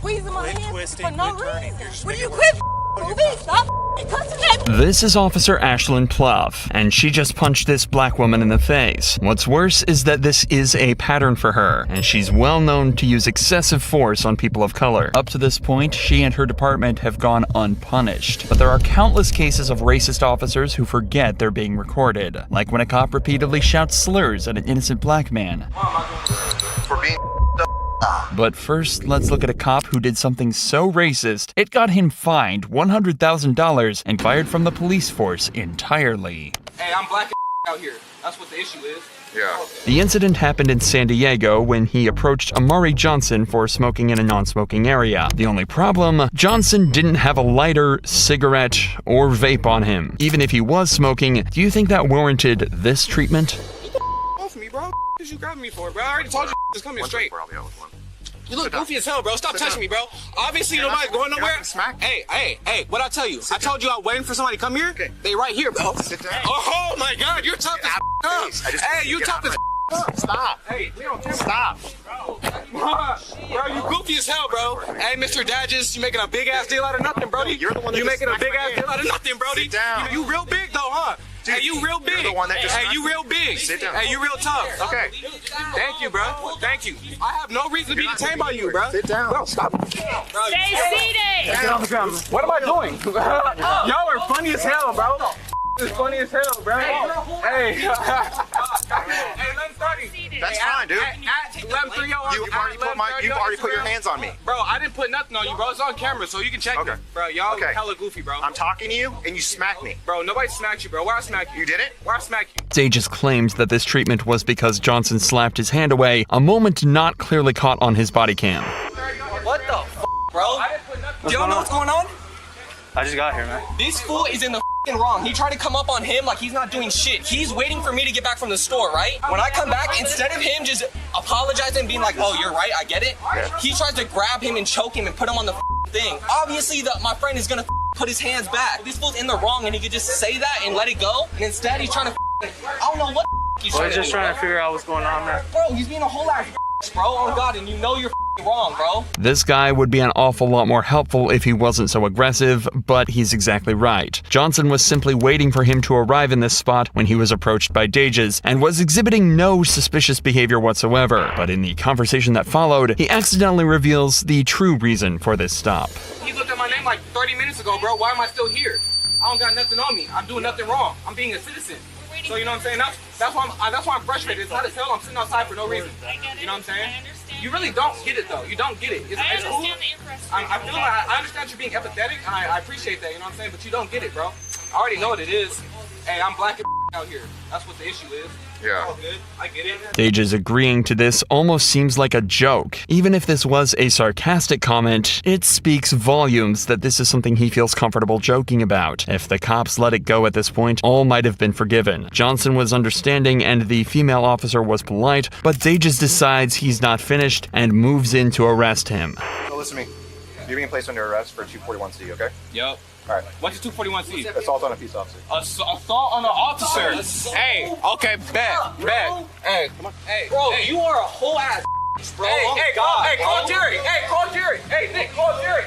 squeezing my hand twisting, for no quit turning. reason. Will you quit moving? Stop cussing at me. This is Officer Ashlyn Pluff, and she just punched this black woman in the face. What's worse is that this is a pattern for her, and she's well known to use excessive force on people of color. Up to this point, she and her department have gone unpunished, but there are countless cases of racist officers who forget they're being recorded, like when a cop repeatedly shouts slurs at an innocent black man. For being But first, let's look at a cop who did something so racist, it got him fined $100,000 and fired from the police force entirely. Hey, I'm black out here. That's what the issue is. Yeah. The incident happened in San Diego when he approached Amari Johnson for smoking in a non-smoking area. The only problem, Johnson didn't have a lighter, cigarette, or vape on him. Even if he was smoking, do you think that warranted this treatment? Off me, bro. What you grabbing me for, bro? I already told you just come here straight. You look goofy as hell, bro. Stop touching me, bro. Obviously, nobody's going nowhere. Hey, what'd I tell you? I told you I was waiting for somebody to come here. Okay. They right here, bro. Sit down. Oh my God, you're tough as up. Hey, you tough as up. Stop. Hey, we don't care. Stop. Bro, you goofy as hell, bro. Hey, Mr. Dadges, you making a big ass deal out of nothing, Brody. You're the one that you just making a smacked big my ass hand. deal out of nothing, Brody. Sit down. You real big though, huh? Dude, hey, you real big. you're the one that just hey, you real big. Sit down. Hey, you real tough. Okay. Thank you, bro. Thank you. I have no reason to be detained by you, bro. Sit down. Bro, stop. Stay seated! Get on the ground. What am I doing? Y'all are funny as hell, bro. It's funny as hell, bro. Hey. Hey, 11:30. That's fine, dude. At 11:30. You've already put your hands on me. Bro, I didn't put nothing on you, bro. It's on camera, so you can check Okay. me. Bro, y'all hella goofy, bro. I'm talking to you, and you smacked me. Bro, nobody smacked you, bro. Why I smack you? You did it? Why I smack you? Dages claimed that this treatment was because Johnson slapped his hand away, a moment not clearly caught on his body cam. What the f, bro? Do y'all know what's going on? I just got here, man. This fool is in the f***ing wrong. He tried to come up on him like he's not doing shit. He's waiting for me to get back from the store, right? When I come back, instead of him just apologizing and being like, oh, you're right, I get it, he tries to grab him and choke him and put him on the thing. Obviously, my friend is gonna put his hands back. This fool's in the wrong and he could just say that and let it go. And instead, he's trying to I don't know what he's We're trying to just do. trying to figure out what's going on, man. Bro, he's being a whole ass bro. Oh, God, and you know you're wrong, bro. This guy would be an awful lot more helpful if he wasn't so aggressive, but he's exactly right. Johnson was simply waiting for him to arrive in this spot when he was approached by Dages, and was exhibiting no suspicious behavior whatsoever. But in the conversation that followed, he accidentally reveals the true reason for this stop. He looked at my name like 30 minutes ago, bro. Why am I still here? I don't got nothing on me. I'm doing nothing wrong. I'm being a citizen. So you know what I'm saying? That's why I'm frustrated. It's not as hell. I'm sitting outside for no reason. You know what I'm saying? You really don't get it though. You don't get it. It's cool. I feel like I understand you're being empathetic, and I appreciate that. You know what I'm saying? But you don't get it, bro. I already know what it is. Hey, I'm black out here. That's what the issue is. Yeah. All good. I get it. Dages agreeing to this almost seems like a joke. Even if this was a sarcastic comment, it speaks volumes that this is something he feels comfortable joking about. If the cops let it go at this point, all might have been forgiven. Johnson was understanding and the female officer was polite, but Dages decides he's not finished and moves in to arrest him. So listen to me. You're being placed under arrest for 241C, okay? Yup. All right. What's the 241C? Assault on a peace officer. Assault on an officer. Hey, okay, bet. Hey, come on. Hey, Bro, you are a whole ass bro. Hey, Oh, hey, God, call bro. Jerry. Hey, call Jerry. Hey, Nick, call Jerry.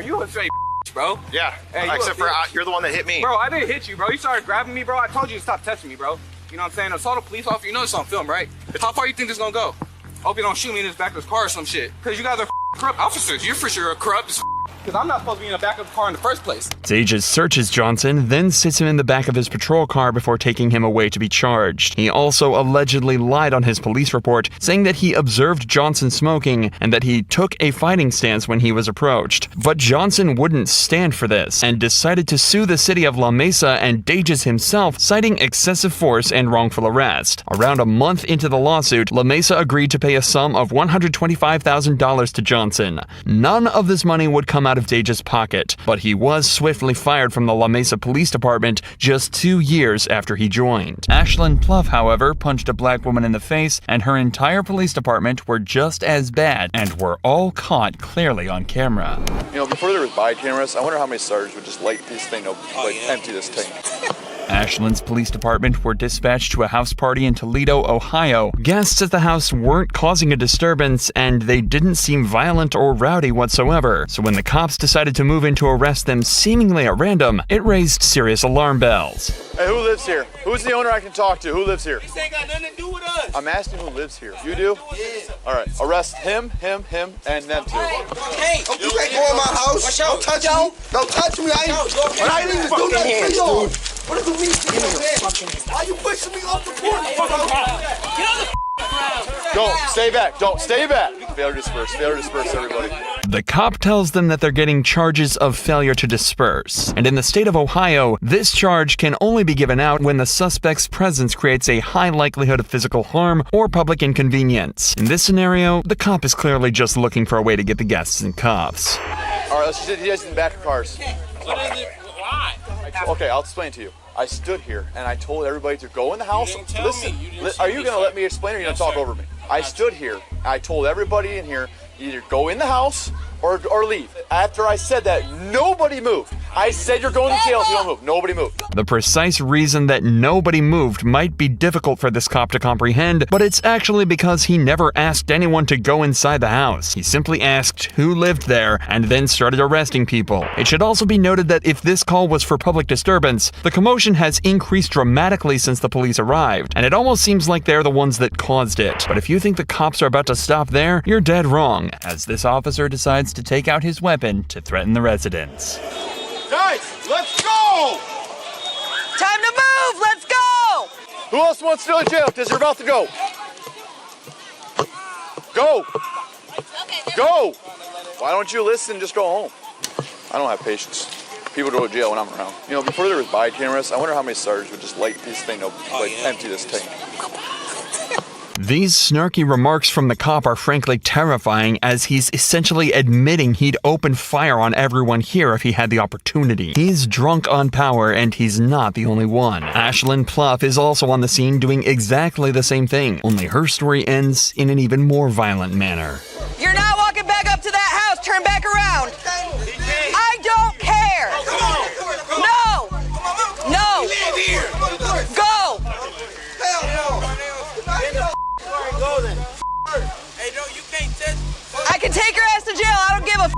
You a straight bro. Yeah. Hey, you except a for bitch. you're the one that hit me. Bro, I didn't hit you, bro. You started grabbing me, bro. I told you to stop touching me, bro. You know what I'm saying? Assault a police officer. You know it's on film, right? How far you think this gonna go? Hope you don't shoot me in this back of this car or some shit. Cause you guys are corrupt officers. You're for sure corrupt as Cause I'm not supposed to be in the back of the car in the first place. Dages searches Johnson, then sits him in the back of his patrol car before taking him away to be charged. He also allegedly lied on his police report, saying that he observed Johnson smoking and that he took a fighting stance when he was approached. But Johnson wouldn't stand for this and decided to sue the city of La Mesa and Dages himself, citing excessive force and wrongful arrest. Around a month into the lawsuit, La Mesa agreed to pay a sum of $125,000 to Johnson. None of this money would come out of Dages' pocket, but he was swiftly fired from the La Mesa Police Department just 2 years after he joined. Ashlyn Pluff, however, punched a black woman in the face, and her entire police department were just as bad and were all caught clearly on camera. You know, before there was body cameras, I wonder how many sergeants would just light this thing up, empty this tank. Ashland's police department were dispatched to a house party in Toledo, Ohio. Guests at the house weren't causing a disturbance, and they didn't seem violent or rowdy whatsoever. So when the cops decided to move in to arrest them seemingly at random, it raised serious alarm bells. Hey, who lives here? Who's the owner I can talk to? Who lives here? This ain't got nothing to do with us. I'm asking who lives here. You do? Yeah. All right. Arrest him, and them two. Hey, you can't go in my house. Don't touch me. Don't touch me. I ain't even do nothing to you. What do you mean? Why you pushing me off the porch? Get on the ground. Don't. Stay back. Don't. Stay back. Failure to disperse. Failure to disperse, everybody. The cop tells them that they're getting charges of failure to disperse. And in the state of Ohio, this charge can only be given out when the suspect's presence creates a high likelihood of physical harm or public inconvenience. In this scenario, the cop is clearly just looking for a way to get the guests in cuffs. All right, let's just get you guys in the back of cars. What is it? Why? Okay, I'll explain to you. I stood here and I told everybody to go in the house. didn't tell Listen, me. You didn't are see you me, going to sir. let me explain or are you going to Yes, talk sir. over me? I stood here and I told everybody in here either go in the house or leave. After I said that, nobody moved. I said you're going to jail if you don't move. Nobody moved. The precise reason that nobody moved might be difficult for this cop to comprehend, but it's actually because he never asked anyone to go inside the house. He simply asked who lived there and then started arresting people. It should also be noted that if this call was for public disturbance, the commotion has increased dramatically since the police arrived, and it almost seems like they're the ones that caused it. But if you think the cops are about to stop there, you're dead wrong, as this officer decides to take out his weapon to threaten the residents. Guys, let's go! Time to move! Let's go! Who else wants to go to jail because you're about to go? Go! Go! Why don't you listen and just go home? I don't have patience. People go to jail when I'm around. You know, before there was body cameras, I wonder how many sergeants would just light this thing up, empty this tank. These snarky remarks from the cop are frankly terrifying, as he's essentially admitting he'd open fire on everyone here if he had the opportunity. He's drunk on power, and he's not the only one. Ashlyn Pluff is also on the scene doing exactly the same thing, only her story ends in an even more violent manner. You're not walking back up to that house. Turn back around. I don't care. No. No. Go. Hey, no, you can't touch. I can take your ass to jail. I don't give a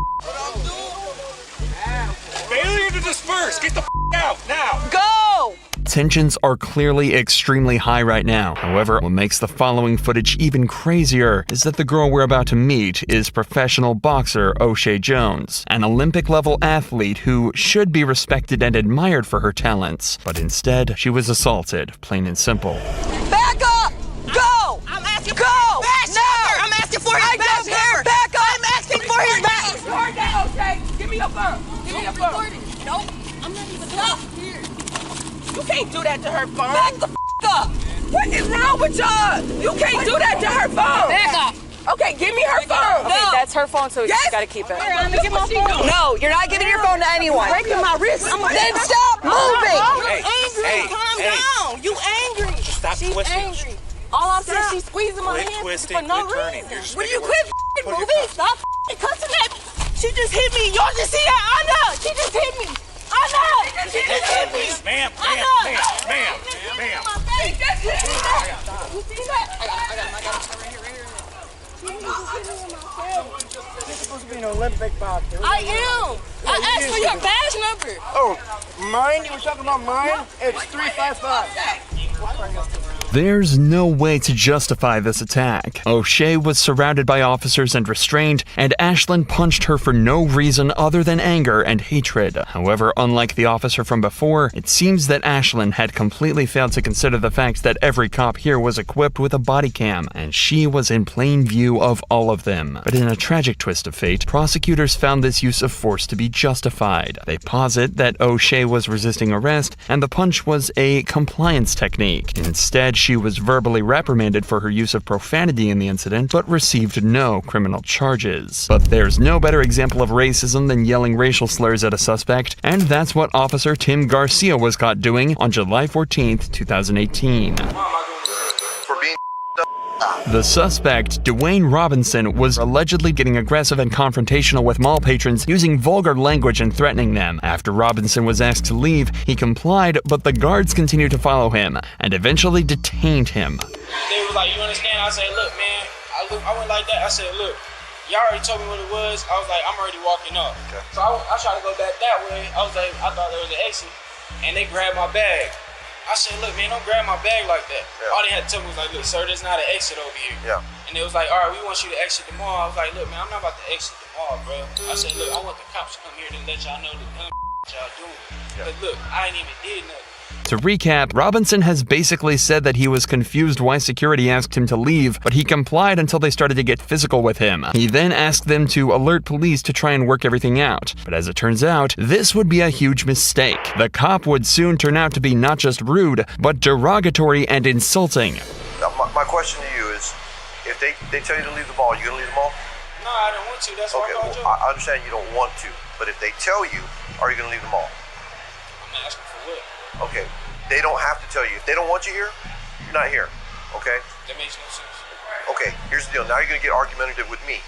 Failure to disperse. Get the out now. Go. Tensions are clearly extremely high right now. However, what makes the following footage even crazier is that the girl we're about to meet is professional boxer O'Shea Jones, an Olympic-level athlete who should be respected and admired for her talents. But instead, she was assaulted, plain and simple. Back up. Go. I'm asking Go. for his badge Now. number. I'm asking for his I badge don't care. number. Back up. I'm asking for his badge. Record that, okay? Give me your phone. Give me your phone. Nope. I'm not even here. You can't do that to her phone. Back the up. What is wrong with y'all? You can't do that to her phone. Back up. Okay, give me her phone. Okay, that's her phone, so you Yes. gotta keep it. Here, let me get my phone. No, you're not giving your phone to anyone. Breaking my wrist. Then stop moving. You angry. Calm down. You angry. Stop She's twisting. angry. All I'm saying, she's squeezing my Quit hand twisting, for no quit turning. reason. Will you quit moving? Stop cussing at me. She just hit me. Y'all just see that? I know. She just hit me. I know. She just hit me. Ma'am, I ma'am, know. ma'am, ma'am. She just hit me. You see that? I got it. You're supposed to be an Olympic boxer. I am. I asked for your badge number. Oh, mine? You were talking about mine? It's 355. There's no way to justify this attack. O'Shea was surrounded by officers and restrained, and Ashlyn punched her for no reason other than anger and hatred. However, unlike the officer from before, it seems that Ashlyn had completely failed to consider the fact that every cop here was equipped with a body cam, and she was in plain view of all of them. But in a tragic twist of fate, prosecutors found this use of force to be justified. They posit that O'Shea was resisting arrest, and the punch was a compliance technique. Instead, she was verbally reprimanded for her use of profanity in the incident, but received no criminal charges. But there's no better example of racism than yelling racial slurs at a suspect, and that's what Officer Tim Garcia was caught doing on July 14th, 2018. For being The suspect, Dwayne Robinson, was allegedly getting aggressive and confrontational with mall patrons, using vulgar language and threatening them. After Robinson was asked to leave, he complied, but the guards continued to follow him and eventually detained him. They was like, you understand? I said, look, man, I went like that. I said, look, y'all already told me what it was. I was like, I'm already walking off. Okay. So I tried to go back that way. I was like, I thought there was an exit, and they grabbed my bag. I said, look, man, don't grab my bag like that. Yeah. All they had to tell me was like, look, sir, there's not an exit over here. Yeah. And they was like, all right, we want you to exit the mall. I was like, look, man, I'm not about to exit the mall, bro. I said, look, I want the cops to come here to let y'all know the dumb y'all doing. Yeah. But look, I ain't even did nothing. To recap, Robinson has basically said that he was confused why security asked him to leave, but he complied until they started to get physical with him. He then asked them to alert police to try and work everything out. But as it turns out, this would be a huge mistake. The cop would soon turn out to be not just rude, but derogatory and insulting. Now, my question to you is, if they tell you to leave the mall, you gonna leave the mall? No, I don't want to. That's why I called you. I understand you don't want to, but if they tell you, are you gonna leave the mall? I'm asking for what? Okay, they don't have to tell you. If they don't want you here, you're not here, okay? That makes no sense. Okay, here's the deal. Now you're gonna get argumentative with me.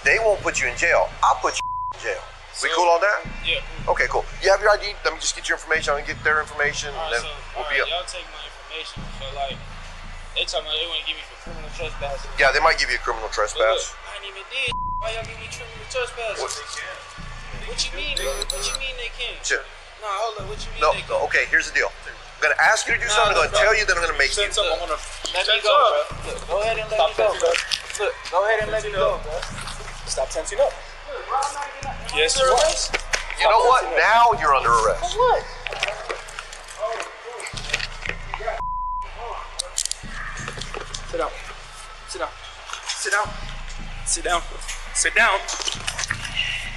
They won't put you in jail. I'll put you in jail. We cool on that? Yeah. Okay, cool. You have your ID? Let me just get your information. I'm gonna get their information, and then we'll be up. Y'all take my information. So, like, they talking about they want to give me for criminal trespass. Yeah, they might give you a criminal trespass. Look, I ain't even did. Why y'all give me criminal trespass? What you mean, bro? What you mean they can't? Sure. No, hold on. What you mean they can't? No, okay, here's the deal. I'm gonna ask you to do something. I'm gonna tell you that I'm gonna make you. Let me go, bro. Look, go ahead and let me go, bro. Look, go ahead and let me go, bro. Stop tensing up. Yes, you are. You know what? Now you're under arrest. For what? Sit down. Sit down. Sit down. Sit down. Sit down.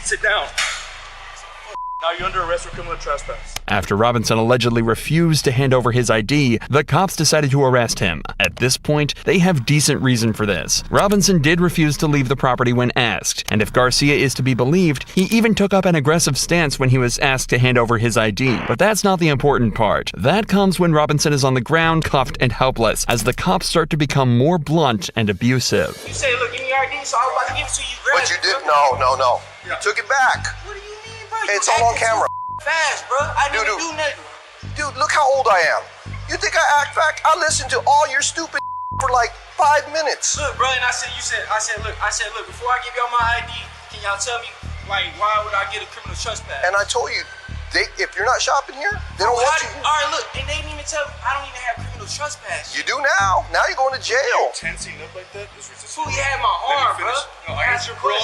Sit down. Now you're under arrest for criminal trespass. After Robinson allegedly refused to hand over his ID, the cops decided to arrest him. At this point, they have decent reason for this. Robinson did refuse to leave the property when asked, and if Garcia is to be believed, he even took up an aggressive stance when he was asked to hand over his ID. But that's not the important part. That comes when Robinson is on the ground, cuffed and helpless, as the cops start to become more blunt and abusive. You say, look, give me your ID, so I was about to give it to you. But you did? No. You took it back. What do you mean, bro? It's all on camera. Fast, bro. I didn't do nothing. Dude, look how old I am. You think I act back? I listened to all your stupid for like 5 minutes. Look, bro, and I said, look, before I give y'all my ID, can y'all tell me, like, why would I get a criminal trespass? And I told you, if you're not shopping here, they don't want you here. All right, look, and they didn't even tell me, I don't even have criminal trespass. You do now. Now you're going to jail. Tensing up like that is resistance. Who, you had my arm, bro? No, I answered, bro.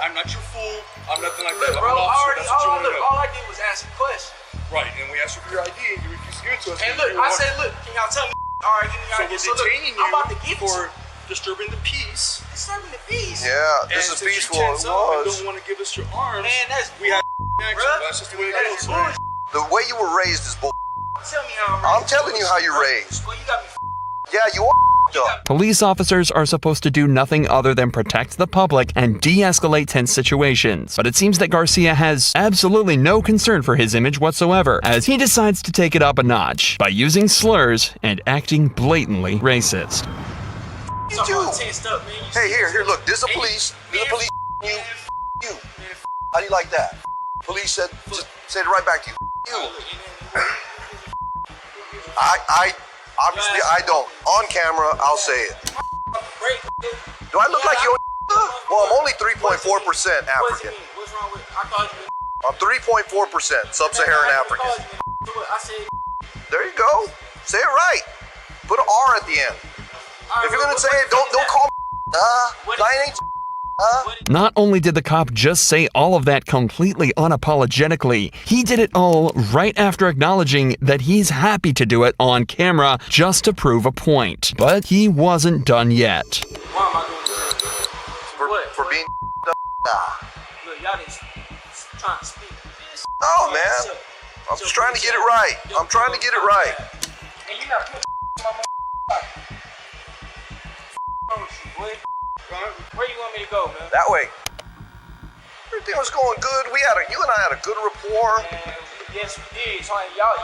I'm not your fool. I'm nothing like that. Bro, I'm an officer. all I did was ask a question. Right, and we asked you for your ID, and you refused to give it to us. And look, I said, look, can y'all tell me? All right, give me your ID. So we're detaining you I'm about to give for disturbing the peace. Disturbing the peace? Yeah, this is peaceful. It was. You don't want to give us your arms. Man, that's we have action. That's just the way it goes. The way you were raised is bull. Tell me how I'm raised. I'm telling you how you're raised. Well, you got me. Yeah, you are up. Police officers are supposed to do nothing other than protect the public and de-escalate tense situations. But it seems that Garcia has absolutely no concern for his image whatsoever, as he decides to take it up a notch by using slurs and acting blatantly racist. You do. Hey, here, look. This is the police. This is the police. You. How do you like that? Police said, just said it right back to you. You. I obviously I don't. On camera, I'll say it. Do I look like you? Well, I'm only 3.4% African. What's wrong with? I called you. I'm 3.4% Sub-Saharan African. There you go. Say it right. Put an R at the end. If you're gonna say it, don't call me. I ain't. Not only did the cop just say all of that completely unapologetically, he did it all right after acknowledging that he's happy to do it on camera just to prove a point. But he wasn't done yet. Why am I doing this? For being Look, y'all just trying to speak. Oh, man. I'm just trying to get it right. I'm trying to get it right. And you not putting my boy. Where you want me to go, man? That way. Everything was going good. You and I had a good rapport. Yes, we did. So y'all